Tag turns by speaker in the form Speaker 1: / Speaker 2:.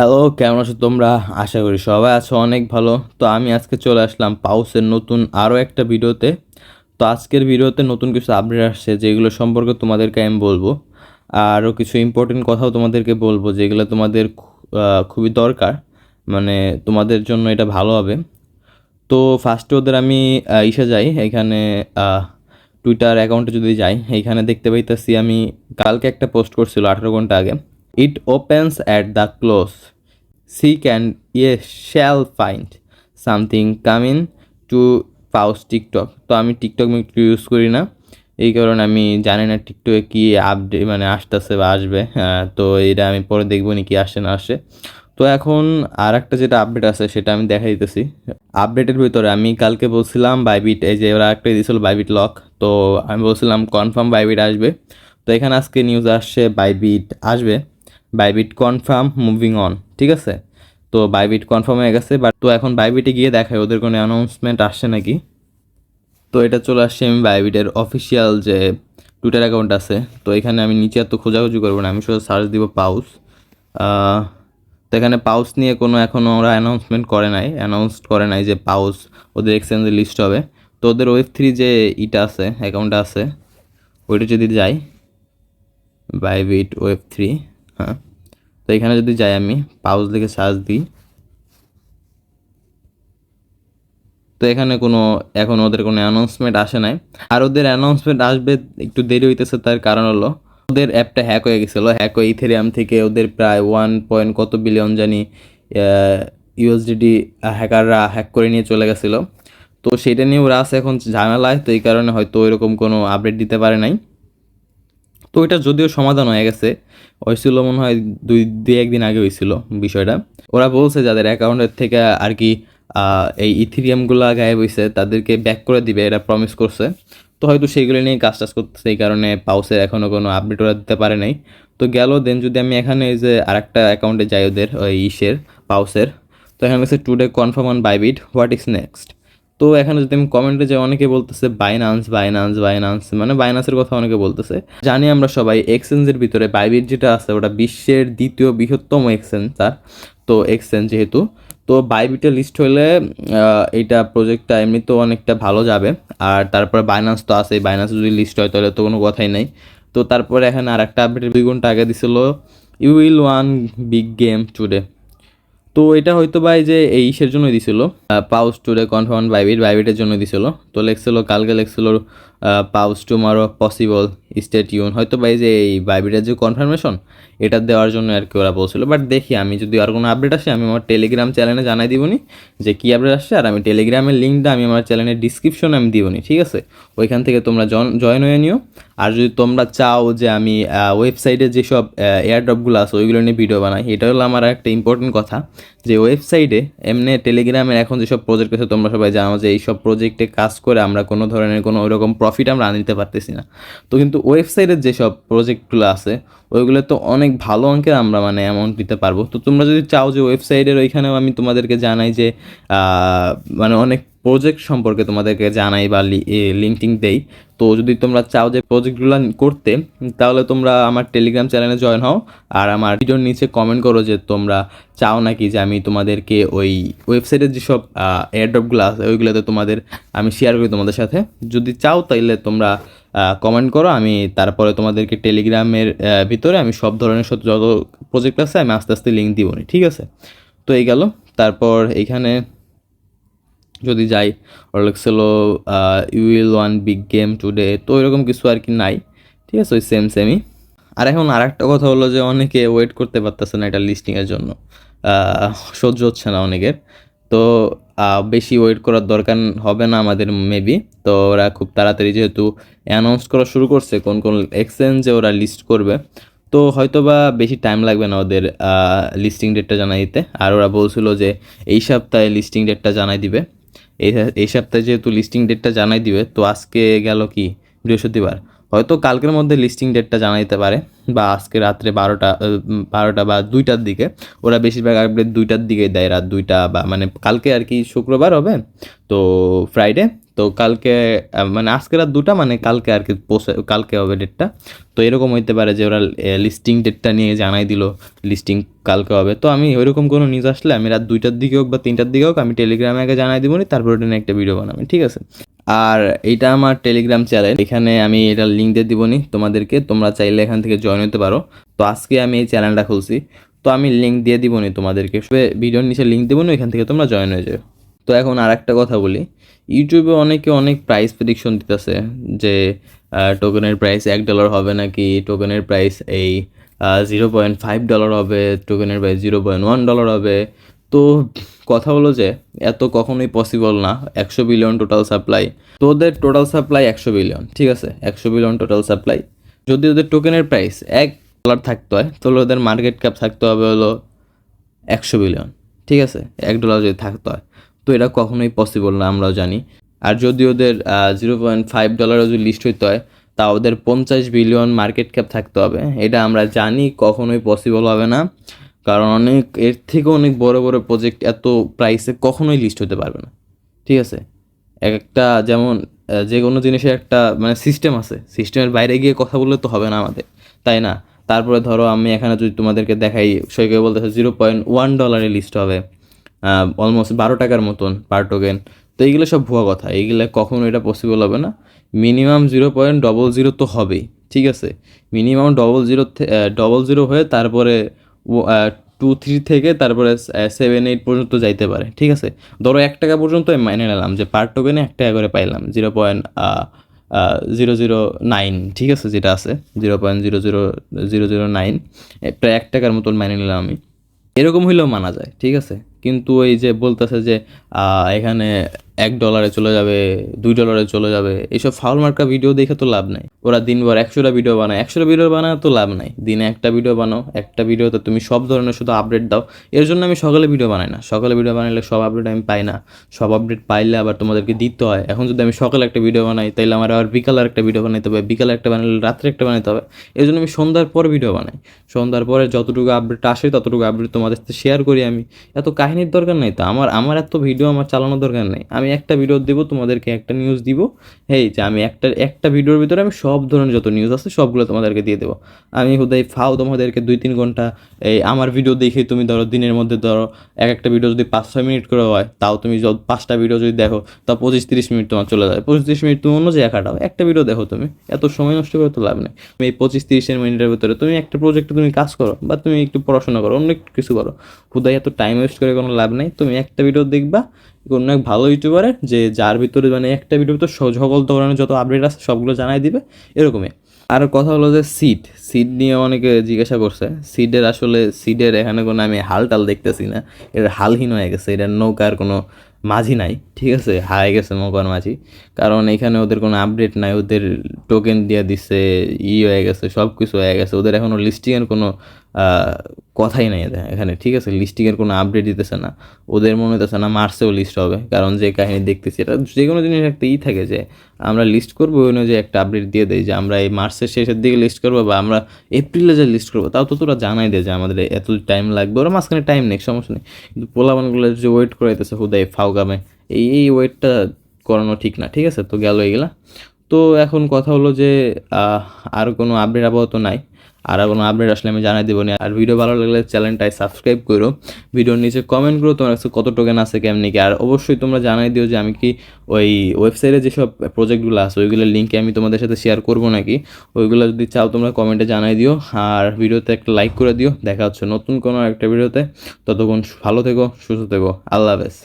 Speaker 1: Hello, কেমন আছো তোমরা? আশা করি সবাই আছো অনেক ভালো। তো আমি আজকে চলে আসলাম পাউসের নতুন আরও একটা ভিডিওতে। তো আজকের ভিডিওতে নতুন কিছু আপডেট আসছে যেগুলো সম্পর্কে তোমাদেরকে আমি বলবো। আরও কিছু ইম্পর্টেন্ট কথাও তোমাদেরকে বলবো যেগুলো তোমাদের খুবই দরকার, মানে তোমাদের জন্য এটা ভালো হবে। তো ফার্স্টে ওদের আমি ইসে যাই, এখানে টুইটার অ্যাকাউন্টে যদি যাই, এইখানে দেখতে পাইতেছি আমি কালকে একটা পোস্ট করছিল 18 ঘন্টা আগে। It opens at the close, seek and ye shall find something coming to pause TikTok. তো আমি টিকটক একটু ইউজ করি না, এই কারণে আমি জানি না টিকটকে কি আপডেট মানে আসতেছে বা আসবে। তো এটা আমি পরে দেখবো নি কি আসে না আসে। তো এখন আর একটা যেটা আপডেট আছে সেটা আমি দেখা দিতেছি। আপডেটের ভিতরে আমি কালকে বলছিলাম বাইবিট, এই যে ওরা একটা দিয়েছিল বাইবিট লক, তো আমি বলছিলাম কনফার্ম বাইবিট আসবে। তো এখানে আজকে নিউজ আসছে বাইবিট আসবে, বাইবিট কনফার্ম মুভিং অন, ঠিক আছে। তো বাইবিট কনফার্ম হয়ে গেছে, বাট তো এখন বাইবিটে গিয়ে দেখায় ওদের কোনো অ্যানাউন্সমেন্ট আসছে নাকি। তো এটা চলে আসছে আমি বাইবিটের অফিসিয়াল যে টুইটার অ্যাকাউন্ট আছে। তো এখানে আমি নিচে এত খোঁজাখুঁজি করবো না, আমি শুধু সার্চ দিব পাউস। তো এখানে পাউস নিয়ে কোনো এখনও ওরা অ্যানাউন্স করে নাই যে পাউস ওদের এক্সচেঞ্জে লিস্ট হবে। তো ওদের ওয়েব3 যে ইটা আছে, অ্যাকাউন্টটা আছে, ওইটা যদি যাই বাইবিট ওয়েব3, হ্যাঁ, তো এখানে যদি যাই আমি পাউস লিখে সার্চ দিই, তো এখানে এখন ওদের কোনো অ্যানাউন্সমেন্ট আসে নাই। আর ওদের অ্যানাউন্সমেন্ট আসবে একটু দেরি হইতেছে, তার কারণ হলো ওদের অ্যাপটা হ্যাক হয়ে গেছিলো। হ্যাক হয়ে ইথেরিয়াম থেকে ওদের প্রায় 1 কত বিলিয়ন জানি ইউএসডিটি হ্যাকাররা হ্যাক করে নিয়ে চলে গেছিলো। তো সেটা নিয়ে ওরা আছে এখন ঝামেলায়, তো এই কারণে হয়তো ওইরকম কোনো আপডেট দিতে পারে নাই। তো এটা যদিও সমাধান হয়ে গেছে, হয়েছিল মনে হয় দুই একদিন আগে হয়েছিল বিষয়টা। ওরা বলছে যাদের অ্যাকাউন্টের থেকে আর কি এই ইথিরিয়ামগুলো গায়েব হয়েছে তাদেরকে ব্যাক করে দিবে, এরা প্রমিস করছে। তো হয়তো সেইগুলো নিয়ে কাজ টাজ করতেছে, এই কারণে পাউসের এখনও কোনো আপডেট ওরা দিতে পারে নাই। তো গেল দেন যদি আমি এখানে এই যে আরেকটা অ্যাকাউন্টে যাই ওদের ওই পাউসের, তো এখানে গেছে today confirm on Bybit, what is next. তো এখানে যদি আমি কমেন্টে যাই, অনেকে বলতেছে বাইনান্স বাইনান্স বাইনান্স, মানে বাইনান্সের কথা অনেকে বলতেছে। জানি আমরা সবাই এক্সচেঞ্জের ভিতরে বাইবিট যেটা আছে ওটা বিশ্বের দ্বিতীয় বৃহত্তম এক্সচেঞ্জ তার। তো এক্সচেঞ্জ যেহেতু, তো বাইবিটে লিস্ট হলে এইটা প্রজেক্টটা এমনিতেও অনেকটা ভালো যাবে। আর তারপরে বাইনান্স তো আছে, বাইনান্স যদি লিস্ট হয় তাহলে তো কোনো কথাই নেই। তো তারপরে এখানে আর একটা আপডেট 2 ঘন্টা আগে দিছিল, you will won big game today. তো এটা হয়তো বা এই যে এই ইসের জন্য দিছিল, পাউস টুডে কনফার্ম বাইবিটের জন্য দিছিল। তো লেখছিল কালকে লেখছিল পাউস টুমারো পসিবল স্টে টিউন, হয়তো বা এই যে এই বাইবিটের যে কনফার্মেশন এটা দেওয়ার জন্য আর কি ওরা বলছিল। বাট দেখি, আমি যদি আর কোনো আপডেট আসে আমি আমার টেলিগ্রাম চ্যানেলে জানাই দিবনি যে কী আপডেট আসছে। আর আমি টেলিগ্রামের লিঙ্কটা আমি আমার চ্যানেলের ডিসক্রিপশনে আমি দিবনি, ঠিক আছে। ওইখান থেকে তোমরা জয়েন হয়ে নিও। আর যদি তোমরা চাও যে আমি ওয়েবসাইটে যেসব এয়ারড্রপগুলো আছে ওইগুলো নিয়ে ভিডিও বানাই, এটা হলো আমার একটা ইম্পর্টেন্ট কথা, যে ওয়েবসাইটে এমনি টেলিগ্রামের এখন যেসব প্রজেক্ট আছে তোমরা সবাই জানো যে এইসব প্রজেক্টে কাজ করে আমরা কোনো ধরনের কোনো ওইরকম প্রফিট আমরা আনতে পারতেছি না। তো কিন্তু ওয়েবসাইটের যেসব প্রজেক্টগুলো আছে ওইগুলো তো অনেক ভালো অঙ্কের আমরা মানে অ্যামাউন্ট দিতে পারবো। তো তোমরা যদি চাও যে ওয়েবসাইটের ওইখানেও আমি তোমাদেরকে জানাই যে মানে অনেক প্রজেক্ট সম্পর্কে তোমাদেরকে জানাই বা লিঙ্কিং দেই। তো যদি তোমরা চাও যে প্রজেক্টগুলো করতে, তাহলে তোমরা আমার টেলিগ্রাম চ্যানেলে জয়েন হও। আর আমার ভিডিওর নিচে কমেন্ট করো যে তোমরা চাও নাকি যে আমি তোমাদেরকে ওই ওয়েবসাইটের যেসব এয়ারড্রপগুলো আছে ওইগুলোতে আমি শেয়ার করি তোমাদের সাথে। যদি চাও তাইলে তোমরা কমেন্ট করো, আমি তারপরে তোমাদেরকে টেলিগ্রামের ভিতরে আমি সব ধরনের যত প্রজেক্ট আছে আমি আস্তে আস্তে লিঙ্ক দিব, ঠিক আছে। তো এই গেল। তারপর এইখানে যদি যাই, ওর লেখছিল you will won big game today, তো এরকম কিছু আর কি নাই, ঠিক আছে, ওই সেমই। আর এখন আর একটা কথা হলো যে অনেকে ওয়েট করতে পারতেছে না এটা লিস্টিংয়ের জন্য, সহ্য হচ্ছে না অনেকের। তো বেশি ওয়েট করার দরকার হবে না আমাদের মেবি। তো ওরা খুব তাড়াতাড়ি যেহেতু অ্যানাউন্স করা শুরু করছে কোন কোন এক্সচেঞ্জে ওরা লিস্ট করবে, তো হয়তো বা বেশি টাইম লাগবে না ওদের লিস্টিং ডেটটা জানাই দিতে। আর ওরা বলছিল যে এই সপ্তাহে লিস্টিং ডেটটা জানাই দিবে। এই সপ্তাহে যেহেতু লিস্টিং ডেটটা জানাই দিবে, তো আজকে গেল কি বৃহস্পতিবার, হয়তো কালকের মধ্যে লিস্টিং ডেটটা জানাই দিতে পারে, বা আজকে রাত্রে 12টা বা 2টার দিকে। ওরা বেশিরভাগ আপডেট 2টার দিকে দেয়, রাত 2টা বা মানে কালকে আর কি শুক্রবার হবে, তো ফ্রাইডে। তো কালকে মানে আজকে রাত 2টা মানে কালকে আর কি কালকে হবে ডেটটা। তো এরকম হইতে পারে যে ওরা লিস্টিং ডেটটা নিয়ে জানাই দিল লিস্টিং কালকে হবে। তো আমি ওইরকম কোনো নিউজ আসলে আমি রাত 2টার দিকে হোক বা 3টার দিকে হোক আমি টেলিগ্রামে আগে জানাই দিব, তারপর ওটা নিয়ে একটা ভিডিও বানাবো, ঠিক আছে? আর এইটা আমার টেলিগ্রাম চ্যানেল, এখানে আমি এটার লিঙ্ক দিয়ে দিবনি তোমাদেরকে, তোমরা চাইলে এখান থেকে জয়েন হতে পারো। তো আজকে আমি এই চ্যানেলটা খুলছি, তো আমি লিঙ্ক দিয়ে দিবনি তোমাদেরকে, ভিডিওর নিচে লিঙ্ক দেবনি, ওইখান থেকে তোমরা জয়েন হয়ে যাও। তো এখন আর একটা কথা বলি, ইউটিউবে অনেকে অনেক প্রাইস প্রেডিকশন দিতেছে যে টোকেনের প্রাইস $1 হবে নাকি, টোকেনের প্রাইস এই $0.5 হবে, টোকেনের প্রাইস $0.1 হবে। তো কথা হলো যে এত কখনোই পসিবল না। 100 বিলিয়ন টোটাল সাপ্লাই, তো ওদের টোটাল সাপ্লাই 100 বিলিয়ন, ঠিক আছে? 100 বিলিয়ন টোটাল সাপ্লাই, যদি ওদের টোকেনের প্রাইস $1 থাকতে হয় তাহলে ওদের মার্কেট ক্যাপ থাকতে হবে হলো 100 বিলিয়ন, ঠিক আছে? $1 যদি থাকতে হয়, তো এটা কখনোই পসিবল না, আমরাও জানি। আর যদি ওদের $0.5 যদি লিস্ট হইতে হয় তা ওদের 50 বিলিয়ন মার্কেট ক্যাপ থাকতে হবে, এটা আমরা জানি কখনোই পসিবল হবে না। কারণ অনেক এর থেকে অনেক বড় বড় প্রজেক্ট এত প্রাইসে কখনোই লিস্ট হতে পারবে না, ঠিক আছে? এক একটা যেমন যে কোনো জিনিসের একটা মানে সিস্টেম আছে, সিস্টেমের বাইরে গিয়ে কথা বললে তো হবে না আমাদের, তাই না? তারপরে ধরো আমি এখানে যদি তোমাদেরকে দেখাই, সৈকে বলতেছে $0.1 লিস্ট হবে, অলমোস্ট $12 মতন পার টোকেন। তো এইগুলো সব ভুয়া কথা, এইগুলো কখনো এটা পসিবল হবে না। মিনিমাম 0.00 তো হবেই, ঠিক আছে? মিনিমাম 00 হয়ে তারপরে 2-3 থেকে তারপরে 7-8 পর্যন্ত যাইতে পারে, ঠিক আছে? ধরো $1 পর্যন্ত আমি মাইনে নিলাম যে পার টোকেনে $1 করে পাইলাম, 0.009, ঠিক আছে? যেটা আছে 0.00009, প্রায় $1 মতন মাইনে নিলাম আমি, এরকম হইলেও মানা যায়, ঠিক আছে? কিন্তু ওই যে বলতেছে যে এখানে $1 চলে যাবে, $2 চলে যাবে, এইসব ফাউল মার্কা ভিডিও দেখে তো লাভ নাই। ওরা দিনভর 100টা ভিডিও বানায়, 100টা ভিডিও বানায় তো লাভ নাই। দিনে একটা ভিডিও বানাও, একটা ভিডিওতে তুমি সব ধরনের শুধু আপডেট দাও। এর জন্য আমি সকালে ভিডিও বানাই না, সকালে ভিডিও বানাইলে সব আপডেট আমি পাই না, সব আপডেট পাইলে আবার তোমাদেরকে দিতে হয়। এখন যদি আমি সকালে একটা ভিডিও বানাই তাইলে আমার আবার বিকালে একটা ভিডিও বানাইতে হবে, বিকালে একটা বানাইলে রাত্রে একটা বানাইতে হবে। এর জন্য আমি সন্ধ্যার পর ভিডিও বানাই, সন্ধ্যার পরে যতটুকু আপডেট আসে ততটুকু আপডেট তোমাদের সাথে শেয়ার করি আমি। এত কাহিনীর দরকার নেই তো, আমার এত ভিডিও আমার চালানোর দরকার নেই। আমি একটা ভিডিও দেবো তোমাদেরকে, একটা নিউজ দিব, এই যে আমি একটা ভিডিওর ভিতরে আমি সব ধরনের যত নিউজ আছে সবগুলো তোমাদেরকে দিয়ে দেবো। আমি হুদাই ফাও তোমাদেরকে 2-3 ঘন্টা এই আমার ভিডিও দেখে তুমি ধরো দিনের মধ্যে ধরো একটা ভিডিও যদি 5-6 মিনিট করে হয়, তাও তুমি 5টা ভিডিও যদি দেখো তা 25-30 মিনিট তোমার চলে যায়। 25-30 মিনিট তুমি অন্য জায়গায় কাটাও, একটা ভিডিও দেখো তুমি, এত সময় নষ্ট করে তো লাভ নেই। তুমি এই 25-30 মিনিটের ভিতরে তুমি একটা প্রজেক্টে তুমি কাজ করো, বা তুমি একটু পড়াশোনা করো, অন্য একটু কিছু করো। হুদাই এত টাইম ওয়েস্ট করে কোনো লাভ নেই। তুমি একটা ভিডিও দেখবা কোনো এক ভালো ইউটিউবারের, যে যার ভিতরে মানে একটা ভিডিওর ভিতরে সকল ধরনের যত আপডেট আছে সবগুলো জানাই দিবে, এরকমই। আর কথা হলো যে সিড নিয়ে অনেকে জিজ্ঞাসা করছে। সিডের এখানে কোনো আমি হাল টাল দেখতেছি না, এটা হালহীন হয়ে গেছে, এটার নৌকার কোনো মাঝি নাই, ঠিক আছে? হারাই গেছে নৌকার মাঝি, কারণ এখানে ওদের কোনো আপডেট নাই, ওদের টোকেন দিয়ে দিচ্ছে, হয়ে গেছে, সব কিছু হয়ে গেছে, ওদের এখনও লিস্টিংয়ের কোনো কথাই নাই এখানে, ঠিক আছে? লিস্টিংয়ের কোনো আপডেট দিতেছে না, ওদের মনে হতেছে না মার্চেও লিস্ট হবে, কারণ যে কাহিনী দেখতেছি এটা যে কোনো জিনিস একটা থাকে যে আমরা লিস্ট করবো, ওই অনুযায়ী একটা আপডেট দিয়ে দেয় যে আমরা এই মার্চের শেষের দিকে লিস্ট করবো, বা আমরা এপ্রিলে যে লিস্ট করবো, তাও তো তোরা জানাই দেয় যে আমাদের এত টাইম লাগবে। ওরা মাঝখানে টাইম নেই, সমস্যা নেই, কিন্তু পোলাপানগুলো যে ওয়েট করাইতেছে হুদাই ফাউকামে, এই ওয়েটটা করানো ঠিক না, ঠিক আছে? তো গেল এগুলা। তো এখন কথা হলো যে আর কোনো আপডেট আপাতত নাই, আর কোনো আপডেট আসলে আমি জানাই দেবো না। আর ভিডিও ভালো লাগলে চ্যানেলটাই সাবস্ক্রাইব করো, ভিডিওর নিচে কমেন্ট করো তোমার কাছে কত টোকেন আছে কেমনি কি। আর অবশ্যই তোমরা জানাই দিও যে আমি কি ওই ওয়েবসাইটে যেসব প্রজেক্টগুলো আছে ওইগুলোর লিঙ্কে আমি তোমাদের সাথে শেয়ার করবো নাকি, ওইগুলো যদি চাও তোমরা কমেন্টে জানাই দিও। আর ভিডিওতে একটা লাইক করে দিও। দেখা হচ্ছে নতুন কোনো একটা ভিডিওতে, ততক্ষণ ভালো থেকো, সুস্থ থেকো, আল্লাহ হাফেজ।